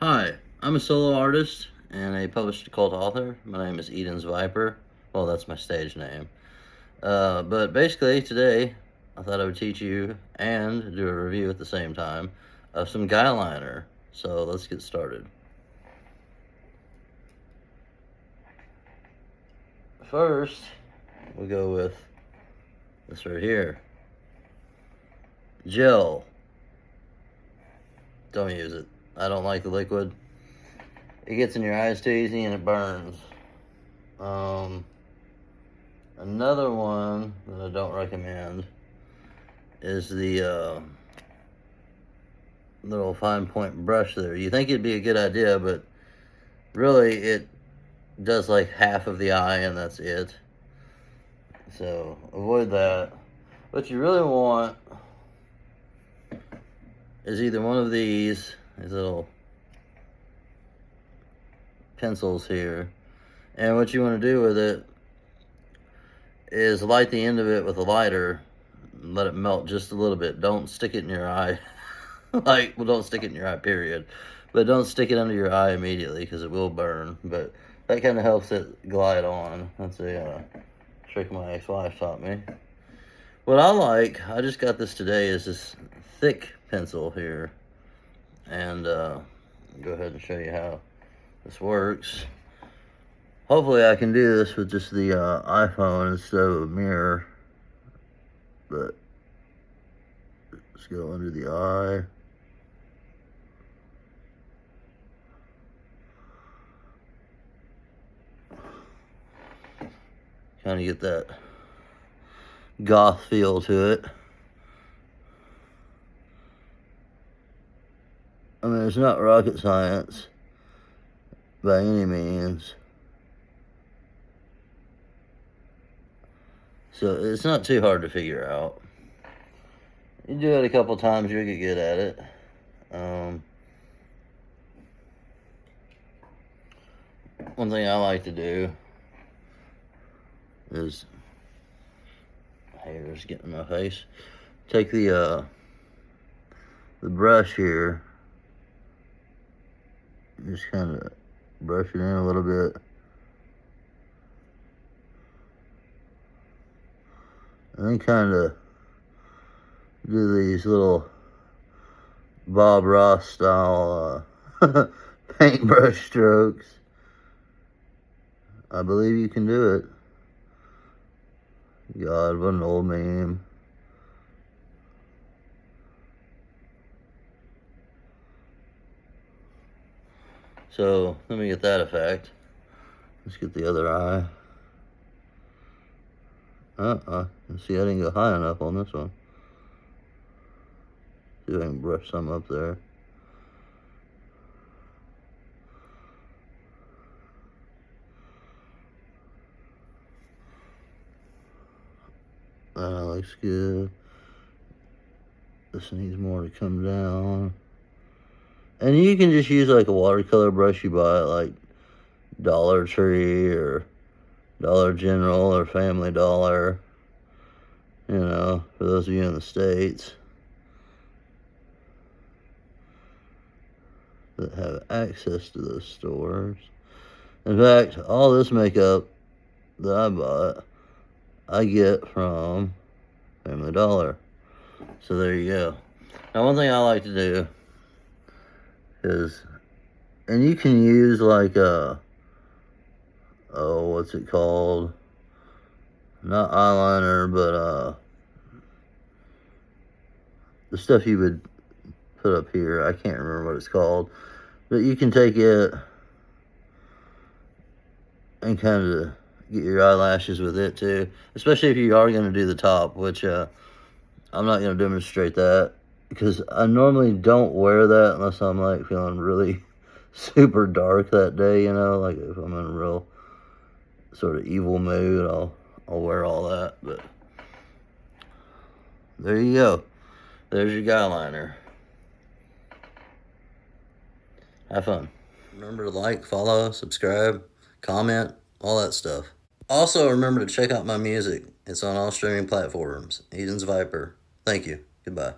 Hi, I'm a solo artist and a published occult author. My name is Eden's Viper. Well, that's my stage name. But basically, today I thought I would teach you and do a review at the same time of some Guyliner. So let's get started. First, we'll go with this right here. Gel. Don't use it. I don't like the liquid. It gets in your eyes too easy and it burns. Another one that I don't recommend is the little fine point brush there. You think it'd be a good idea, but really it does like half of the eye and that's it. So avoid that. What you really want is either one of these little pencils here, and what you want to do with it is light the end of it with a lighter and let it melt just a little bit. Don't stick it in your eye. Don't stick it in your eye, period. But don't stick it under your eye immediately because it will burn. But that kind of helps it glide on. That's a trick my ex-wife taught me. What I just got this today, is this thick pencil here. And go ahead and show you how this works. Hopefully I can do this with just the iPhone instead of a mirror. But let's go under the eye. Kind of get that goth feel to it. I mean, it's not rocket science by any means. So it's not too hard to figure out. You do it a couple times, you'll get good at it. One thing I like to do is, hair's getting in my face. Take the brush here, just kind of brush it in a little bit. And then kind of do these little Bob Ross style paintbrush strokes. I believe you can do it. God, what an old meme. So let me get that effect. Let's get the other eye. See, I didn't go high enough on this one. See if I can brush some up there. That looks good. This needs more to come down. And you can just use like a watercolor brush you buy at like Dollar Tree or Dollar General or Family Dollar. You know, for those of you in the States that have access to those stores. In fact, all this makeup that I bought, I get from Family Dollar. So there you go. Now, one thing I like to do is, and you can use like what's it called? Not eyeliner, but the stuff you would put up here. I can't remember what it's called. But you can take it and kind of get your eyelashes with it too. Especially if you are going to do the top, which I'm not going to demonstrate that, because I normally don't wear that unless I'm like feeling really super dark that day, you know, like if I'm in a real sort of evil mood, I'll wear all that. But there you go. There's your Guyliner. Have fun. Remember to like, follow, subscribe, comment, all that stuff. Also, remember to check out my music. It's on all streaming platforms. Eden's Viper. Thank you. Goodbye.